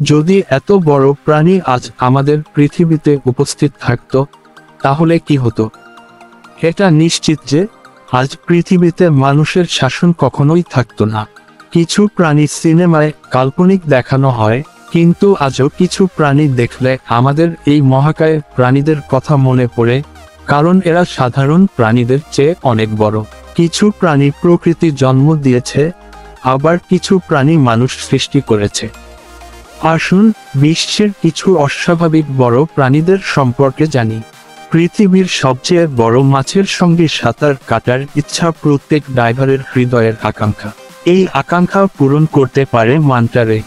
যদি এত বড় প্রাণী আজ আমাদের পৃথিবীতে উপস্থিত থাকতো তাহলে কি হতো? এটা নিশ্চিত যে আজ পৃথিবীতে মানুষের শাসন কখনোই থাকতো না। কিছু প্রাণী সিনেমায় কাল্পনিক দেখানো হয়, কিন্তু আজও কিছু প্রাণী দেখলে আমাদের এই মহাকায় প্রাণীদের কথা মনে পড়ে, কারণ এরা সাধারণ প্রাণীদের চেয়ে অনেক বড়। কিছু প্রাণী প্রকৃতি জন্ম দিয়েছে, আবার কিছু প্রাণী মানুষ সৃষ্টি করেছে। আসুন বিশ্বের কিছু অস্বাভাবিক বড় প্রাণীদের সম্পর্কে জানি। পৃথিবীর সবচেয়ে বড় মাছের সঙ্গে সাঁতার কাটার ইচ্ছা প্রত্যেক ডাইভারের হৃদয়ের আকাঙ্ক্ষা। এই আকাঙ্ক্ষা পূরণ করতে পারে মান্টা রে।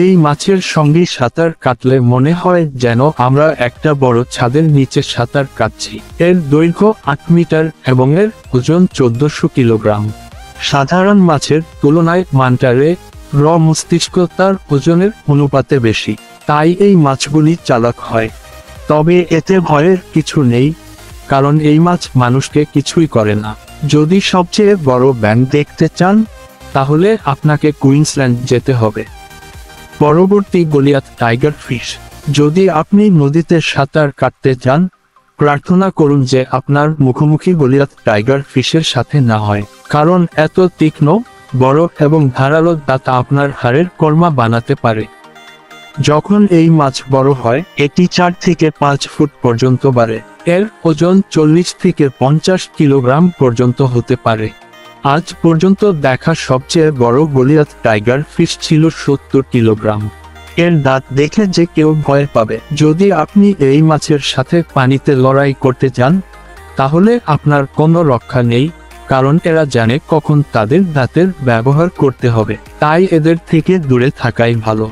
এই মাছের সঙ্গে সাঁতার কাটলে মনে হয় যেন আমরা একটা বড় ছাদের নিচে সাঁতার কাটছি। এর দৈর্ঘ্য 8 মিটার এবং এর ওজন 1400 কিলোগ্রাম। সাধারণ মাছের তুলনায় মান্টা রে মস্তিষ্ক তার ওজনের অনুপাতে বেশি, তাই এই মাছগুলি চালাক হয়। তবে এতে ভয়ের কিছু নেই, কারণ এই মাছ মানুষকে কিছুই করে না। যদি সবচেয়ে বড় ব্যাঙ দেখতে চান তাহলে আপনাকে কুইন্সল্যান্ড যেতে হবে। পরবর্তী গলিয়াত টাইগার ফিশ। যদি আপনি নদীতে সাঁতার কাটতে চান, প্রার্থনা করুন যে আপনার মুখোমুখি গলিয়াত টাইগার ফিশের সাথে না হয়, কারণ এত তীক্ষ্ণ, বড় এবং ধারালো দাঁত আপনার হাড়ের কর্মা বানাতে পারে। যখন এই মাছ বড় হয় এটি 4 থেকে 5 ফুট পর্যন্ত বাড়ে। এর ওজন 40 থেকে 50 কিলোগ্রাম পর্যন্ত হতে পারে। আজ পর্যন্ত দেখা সবচেয়ে বড় গলিয়াত টাইগার ফিশ ছিল 70 কিলোগ্রাম। এর দাঁত দেখে যে কেউ ভয় পাবে। যদি আপনি এই মাছের সাথে পানিতে লড়াই করতে চান তাহলে আপনার কোনো রক্ষা নেই, কারণ এরা জানে কখন তাদের দাঁতের ব্যবহার করতে হবে, তাই এদের থেকে দূরে থাকাই ভালো।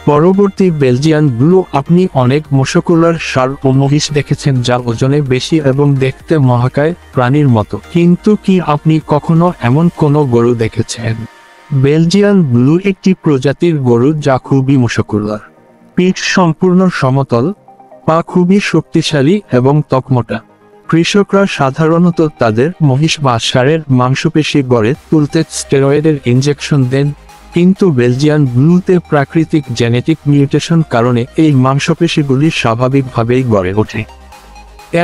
পরবর্তী বেলজিয়ান ব্লু। আপনি অনেক মশকুলার ষাঁড় ও মহিষ দেখেছেন যা ওজনে বেশি এবং দেখতে মহাকায় প্রাণীর মতো, কিন্তু কি আপনি কখনো এমন কোনো গরু দেখেছেন? বেলজিয়ান ব্লু একটি প্রজাতির গরু যা খুবই মশকুলার। পিঠ সম্পূর্ণ সমতল, পা খুবই শক্তিশালী এবং তকমোটা। কৃষকরা সাধারণত তাদের মহিষ বা ষাঁড়ের মাংসপেশি গড়ে তুলতে স্টেরয়েডের ইনজেকশন দেন, কিন্তু বেলজিয়ান ব্লুতে প্রাকৃতিক জেনেটিক মিউটেশন কারণে এই মাংসপেশিগুলি স্বাভাবিকভাবেই গড়ে ওঠে।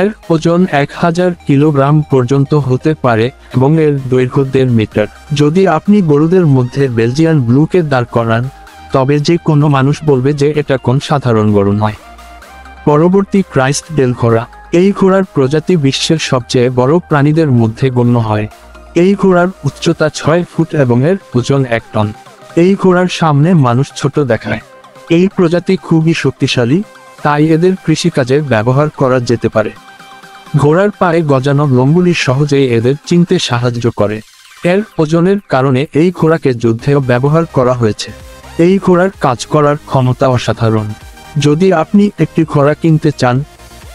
এর ওজন 1000 কিলোগ্রাম পর্যন্ত হতে পারে এবং এর দৈর্ঘ্য 1.5 মিটার। যদি আপনি গরুদের মধ্যে বেলজিয়ান ব্লুকে দাঁড় করান তবে যে কোনো মানুষ বলবে যে এটা কোন সাধারণ গরু নয়। পরবর্তী ক্রাইস্ট ডেল ঘোড়া। এই ঘোড়ার প্রজাতি বিশ্বের সবচেয়ে বড় প্রাণীদের মধ্যে গণ্য হয়। এই ঘোড়ার উচ্চতা 6 ফুট এবং এর ওজন 1 টন। এই ঘোড়ার সামনে মানুষ ছোট দেখায়। এই প্রজাতি খুবই শক্তিশালী, তাই এদের কৃষিকাজে ব্যবহার করা যেতে পারে। ঘোড়ার পায়ে গজানো লোমগুলি সহজেই এদের চিনতে সাহায্য করে। এর ওজনের কারণে এই ঘোড়াকে যুদ্ধেও ব্যবহার করা হয়েছে। এই ঘোড়ার কাজ করার ক্ষমতা অসাধারণ। যদি আপনি একটি ঘোড়া কিনতে চান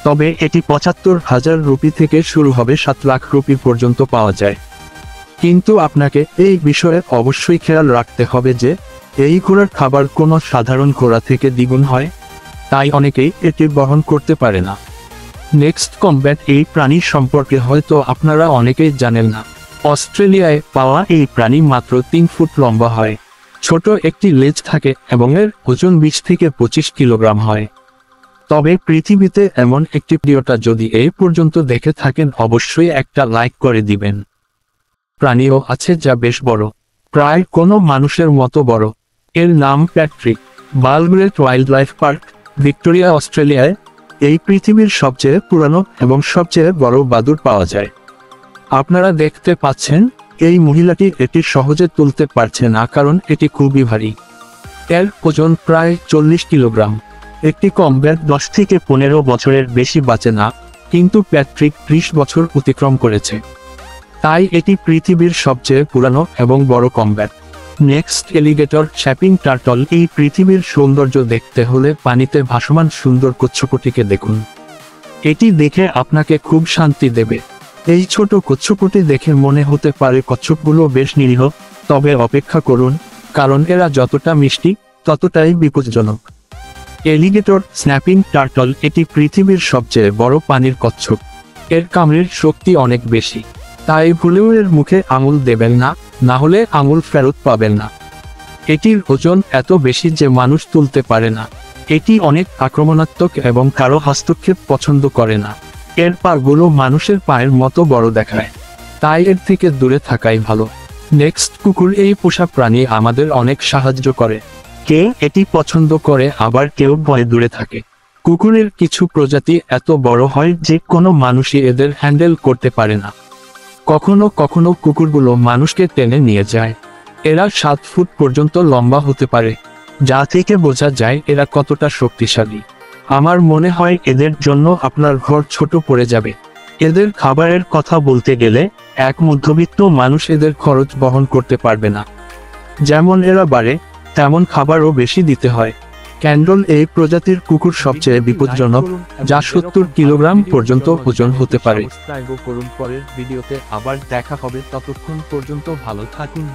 তবে এটি 75,000 রুপি থেকে শুরু হবে, 7 লাখ রুপি পর্যন্ত পাওয়া যায়। কিন্তু আপনাকে এই বিষয়ে অবশ্যই খেয়াল রাখতে হবে যে এই ঘোড়ার খাবার কোনো সাধারণ ঘোড়া থেকে দ্বিগুণ হয়, তাই অনেকেই এটি বহন করতে পারে না। Next combat. এই প্রাণী সম্পর্কে হয়তো আপনারা অনেকেই জানেন না। অস্ট্রেলিয়ায় পাওয়া এই প্রাণী মাত্র 3 ফুট লম্বা হয়। ছোট একটি লেজ থাকে এবং এর ওজন 20 থেকে 25 কিলোগ্রাম হয়। তবে পৃথিবীতে এমন একটি ভিডিওটা যদি এই পর্যন্ত দেখে থাকেন অবশ্যই একটা লাইক করে দিবেন। প্রাণীও আছে যা বেশ বড়, প্রায় কোনো মানুষের মতো বড়। এর নাম প্যাট্রিক। বালগ্রেট ওয়াইল্ডলাইফ পার্ক, ভিক্টোরিয়া, অস্ট্রেলিয়ায় এই পৃথিবীর সবচেয়ে পুরানো এবং সবচেয়ে বড় বাদুড় পাওয়া যায়। আপনারা দেখতে পাচ্ছেন এই মহিলাটি এটি সহজে তুলতে পারছে না কারণ এটি খুবই ভারী। এর ওজন প্রায় 40 কিলোগ্রাম। একটি কমব্যাট 10 থেকে 15 বছরের বেশি বাঁচে না, কিন্তু প্যাট্রিক 30 বছর অতিক্রম করেছে, তাই এটি পৃথিবীর সবচেয়ে পুরানো এবং বড় combat. Next alligator snapping turtle. এই পৃথিবীর সৌন্দর্য দেখতে হলে পানিতে ভাসমান সুন্দর কচ্ছপটিকে দেখুন। এটি দেখে আপনাকে খুব শান্তি দেবে। এই ছোট কচ্ছপটি দেখে মনে হতে পারে কচ্ছপগুলো বেশ নিরীহ, তবে অপেক্ষা করুন, কারণ এরা যতটা মিষ্টি ততটাই বিপজ্জনক। Alligator snapping turtle. এটি পৃথিবীর সবচেয়ে বড় পানির কচ্ছপ। এর কামড়ের শক্তি অনেক বেশি, তাই ভুলেও এর মুখে আঙুল দেবেন না, না হলে আঙুল ফেরত পাবেন না। এটির ওজন এত বেশি যে মানুষ তুলতে পারে না। এটি অনেক আক্রমণাত্মক এবং কারো হস্তক্ষেপ পছন্দ করে না। এর পাগুলো মানুষের পায়ের মতো বড় দেখায়, তাই এর থেকে দূরে থাকাই ভালো। নেক্সট, কুকুর। এই পোষা প্রাণী আমাদের অনেক সাহায্য করে। কে এটি পছন্দ করে, আবার কেউ ভয়ে দূরে থাকে। কুকুরের কিছু প্রজাতি এত বড় হয় যে কোনো মানুষই এদের হ্যান্ডেল করতে পারে না। কখনো কখনো কুকুরগুলো মানুষকে টেনে নিয়ে যায়। এরা 7 ফুট পর্যন্ত লম্বা হতে পারে, যা থেকে বোঝা যায় এরা কতটা শক্তিশালী। আমার মনে হয় এদের জন্য আপনার ঘর ছোট পড়ে যাবে। এদের খাবারের কথা বলতে গেলে, এক মধ্যবিত্ত মানুষ এদের খরচ বহন করতে পারবে না। যেমন এরা বাড়ে, তেমন খাবারও বেশি দিতে হয়। ক্যান্ডল এই প্রজাতির কুকুর সবচেয়ে বিপজ্জনক, যা 70 কিলোগ্রাম পর্যন্ত ওজন হতে পারে। সাবস্ক্রাইব করুন। পরের ভিডিওতে আবার দেখা হবে, ততক্ষণ পর্যন্ত ভালো থাকুন।